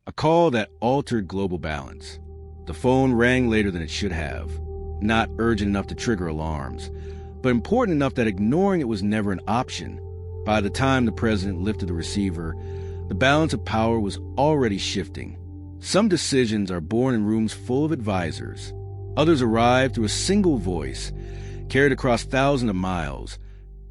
A call that altered global balance. The phone rang later than it should have. Not urgent enough to trigger alarms, but important enough that ignoring it was never an option. By the time the president lifted the receiver, the balance of power was already shifting. Some decisions are born in rooms full of advisors. Others arrive through a single voice, carried across thousands of miles,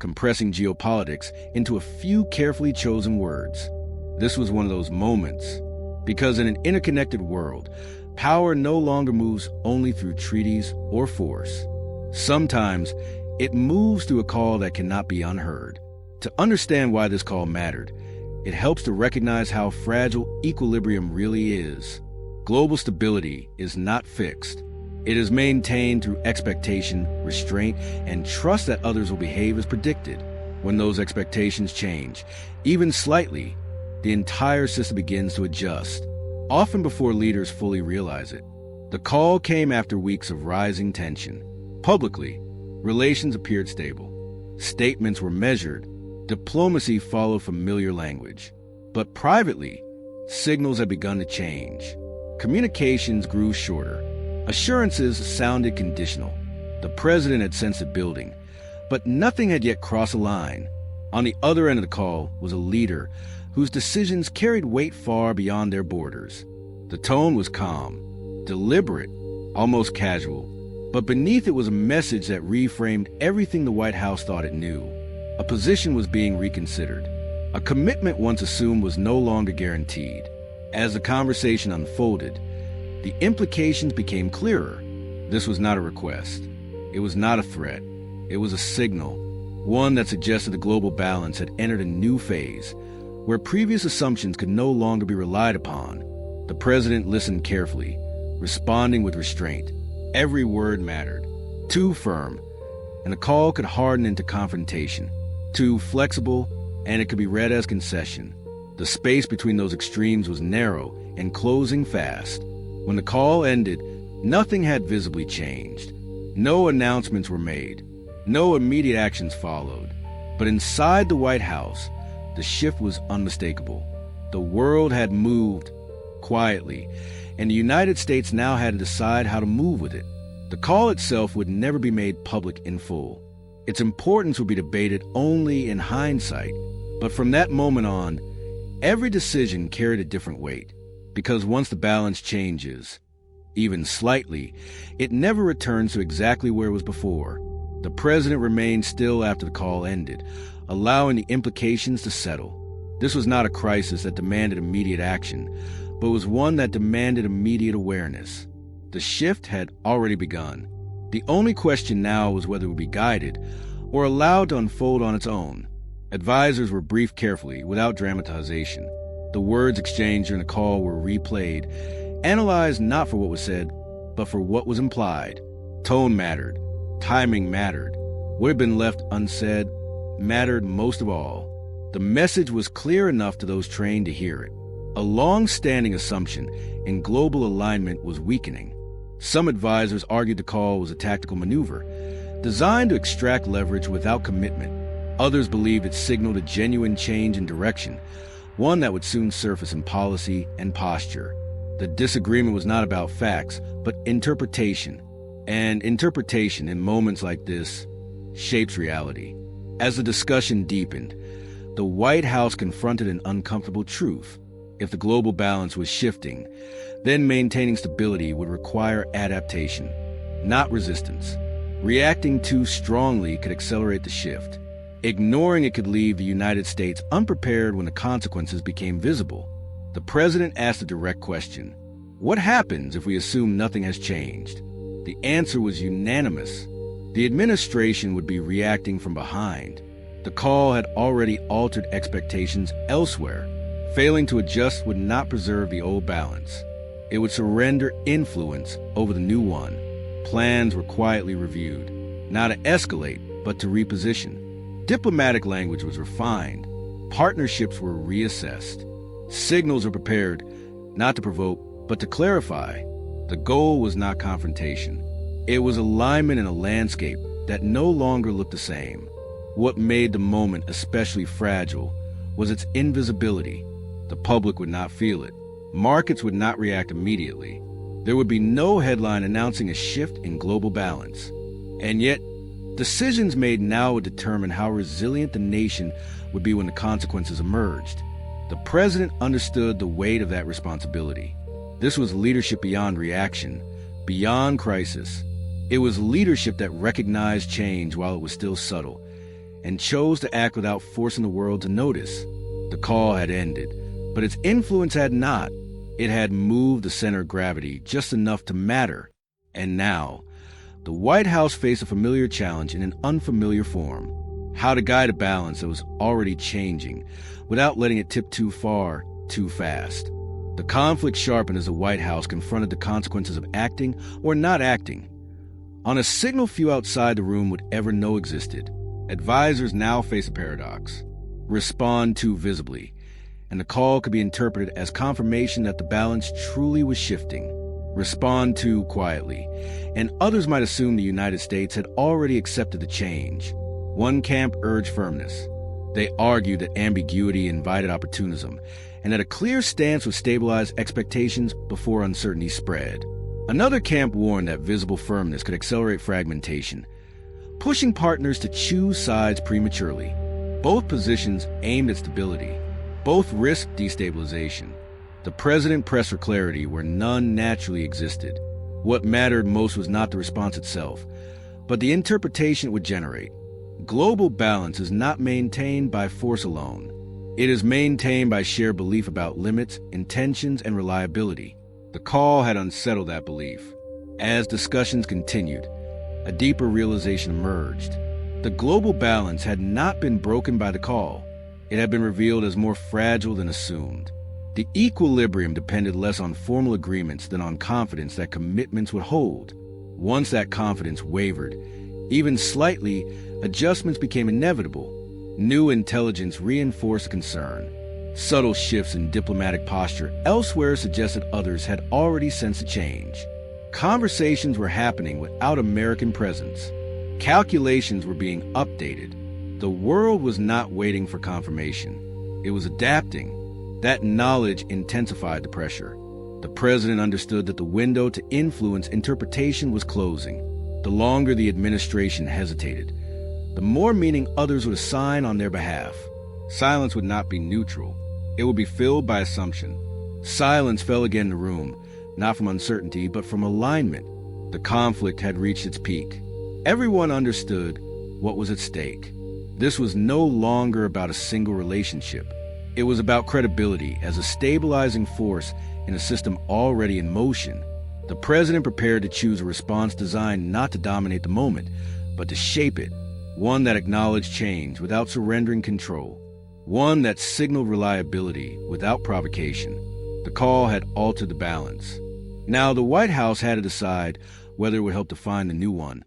compressing geopolitics into a few carefully chosen words. This was one of those moments, because in an interconnected world, power no longer moves only through treaties or force. Sometimes it moves through a call that cannot be unheard. To understand why this call mattered, it helps to recognize how fragile equilibrium really is. Global stability is not fixed. It is maintained through expectation, restraint, and trust that others will behave as predicted. When those expectations change, even slightly, the entire system begins to adjust, often before leaders fully realize it. The call came after weeks of rising tension. Publicly, relations appeared stable. Statements were measured. Diplomacy followed familiar language. But privately, signals had begun to change. Communications grew shorter. Assurances sounded conditional. The president had sensed it building, but nothing had yet crossed a line. On the other end of the call was a leader whose decisions carried weight far beyond their borders. The tone was calm, deliberate, almost casual, but beneath it was a message that reframed everything the White House thought it knew. A position was being reconsidered. A commitment once assumed was no longer guaranteed. As the conversation unfolded, the implications became clearer. This was not a request. It was not a threat. It was a signal, one that suggested the global balance had entered a new phase, where previous assumptions could no longer be relied upon. The president listened carefully, responding with restraint. Every word mattered. Too firm, and the call could harden into confrontation. Too flexible, and it could be read as concession. The space between those extremes was narrow and closing fast. When the call ended, nothing had visibly changed. No announcements were made. No immediate actions followed. But inside the White House, the shift was unmistakable. The world had moved quietly, and the United States now had to decide how to move with it. The call itself would never be made public in full. Its importance would be debated only in hindsight. But from that moment on, every decision carried a different weight. Because once the balance changes, even slightly, it never returns to exactly where it was before. The president remained still after the call ended, allowing the implications to settle. This was not a crisis that demanded immediate action, but was one that demanded immediate awareness. The shift had already begun. The only question now was whether it would be guided or allowed to unfold on its own. Advisors were briefed carefully, without dramatization. The words exchanged during the call were replayed, analyzed not for what was said, but for what was implied. Tone mattered. Timing mattered. What had been left unsaid mattered most of all. The message was clear enough to those trained to hear it. A long-standing assumption in global alignment was weakening. Some advisors argued the call was a tactical maneuver, designed to extract leverage without commitment. Others believed it signaled a genuine change in direction, one that would soon surface in policy and posture. The disagreement was not about facts, but interpretation. And interpretation in moments like this shapes reality. As the discussion deepened, the White House confronted an uncomfortable truth. If the global balance was shifting, then maintaining stability would require adaptation, not resistance. Reacting too strongly could accelerate the shift. Ignoring it could leave the United States unprepared when the consequences became visible. The president asked a direct question: what happens if we assume nothing has changed? The answer was unanimous. The administration would be reacting from behind. The call had already altered expectations elsewhere. Failing to adjust would not preserve the old balance. It would surrender influence over the new one. Plans were quietly reviewed, not to escalate, but to reposition. Diplomatic language was refined. Partnerships were reassessed. Signals were prepared, not to provoke, but to clarify. The goal was not confrontation. It was alignment in a landscape that no longer looked the same. What made the moment especially fragile was its invisibility. The public would not feel it. Markets would not react immediately. There would be no headline announcing a shift in global balance. And yet, decisions made now would determine how resilient the nation would be when the consequences emerged. The president understood the weight of that responsibility. This was leadership beyond reaction, beyond crisis. It was leadership that recognized change while it was still subtle, and chose to act without forcing the world to notice. The call had ended, but its influence had not. It had moved the center of gravity just enough to matter. And now, the White House faced a familiar challenge in an unfamiliar form: how to guide a balance that was already changing without letting it tip too far, too fast. The conflict sharpened as the White House confronted the consequences of acting or not acting. On a signal few outside the room would ever know existed, advisors now face a paradox: respond too visibly, and the call could be interpreted as confirmation that the balance truly was shifting. Respond too quietly, and others might assume the United States had already accepted the change. One camp urged firmness. They argued that ambiguity invited opportunism, and that a clear stance would stabilize expectations before uncertainty spread. Another camp warned that visible firmness could accelerate fragmentation, pushing partners to choose sides prematurely. Both positions aimed at stability. Both risked destabilization. The president pressed for clarity where none naturally existed. What mattered most was not the response itself, but the interpretation it would generate. Global balance is not maintained by force alone. It is maintained by shared belief about limits, intentions, and reliability. The call had unsettled that belief. As discussions continued, a deeper realization emerged. The global balance had not been broken by the call. It had been revealed as more fragile than assumed. The equilibrium depended less on formal agreements than on confidence that commitments would hold. Once that confidence wavered, even slightly, adjustments became inevitable. New intelligence reinforced concern. Subtle shifts in diplomatic posture elsewhere suggested others had already sensed a change. Conversations were happening without American presence. Calculations were being updated. The world was not waiting for confirmation. It was adapting. That knowledge intensified the pressure. The president understood that the window to influence interpretation was closing. The longer the administration hesitated, the more meaning others would assign on their behalf. Silence would not be neutral. It would be filled by assumption. Silence fell again in the room, not from uncertainty, but from alignment. The conflict had reached its peak. Everyone understood what was at stake. This was no longer about a single relationship. It was about credibility as a stabilizing force in a system already in motion. The president prepared to choose a response designed not to dominate the moment, but to shape it. One that acknowledged change without surrendering control. One that signaled reliability without provocation. The call had altered the balance. Now the White House had to decide whether it would help define the new one,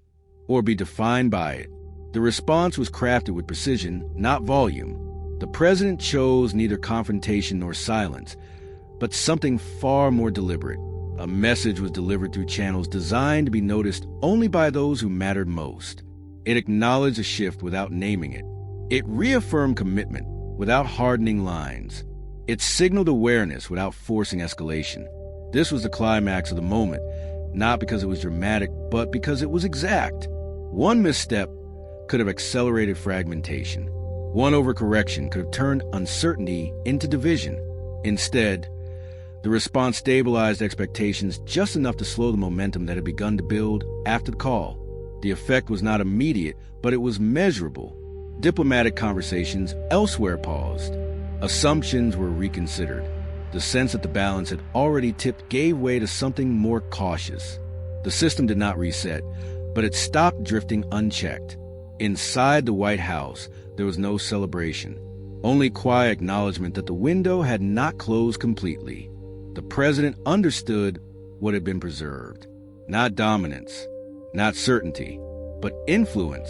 or be defined by it. The response was crafted with precision, not volume. The president chose neither confrontation nor silence, but something far more deliberate. A message was delivered through channels designed to be noticed only by those who mattered most. It acknowledged a shift without naming it. It reaffirmed commitment without hardening lines. It signaled awareness without forcing escalation. This was the climax of the moment, not because it was dramatic, but because it was exact. One misstep could have accelerated fragmentation. One overcorrection could have turned uncertainty into division. Instead, the response stabilized expectations just enough to slow the momentum that had begun to build after the call. The effect was not immediate, but it was measurable. Diplomatic conversations elsewhere paused. Assumptions were reconsidered. The sense that the balance had already tipped gave way to something more cautious. The system did not reset, but it stopped drifting unchecked. Inside the White House, there was no celebration, only quiet acknowledgement that the window had not closed completely. The president understood what had been preserved. Not dominance, not certainty, but influence.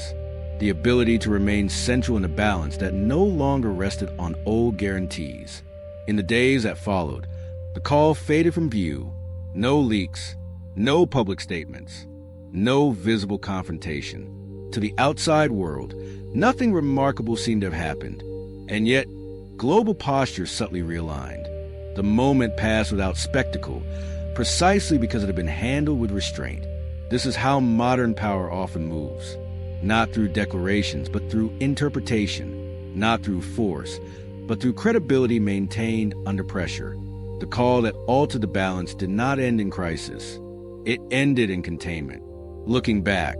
The ability to remain central in a balance that no longer rested on old guarantees. In the days that followed, the call faded from view. No leaks, no public statements, no visible confrontation. To the outside world, nothing remarkable seemed to have happened. And yet, global posture subtly realigned. The moment passed without spectacle, precisely because it had been handled with restraint. This is how modern power often moves. Not through declarations, but through interpretation. Not through force, but through credibility maintained under pressure. The call that altered the balance did not end in crisis. It ended in containment. Looking back,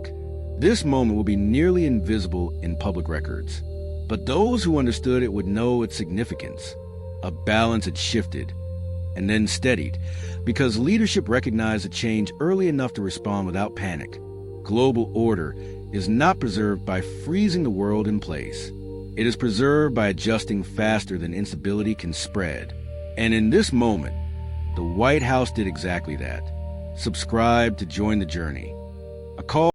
this moment will be nearly invisible in public records. But those who understood it would know its significance. A balance had shifted, and then steadied, because leadership recognized a change early enough to respond without panic. Global order is not preserved by freezing the world in place. It is preserved by adjusting faster than instability can spread. And in this moment, the White House did exactly that. Subscribe to join the journey. A call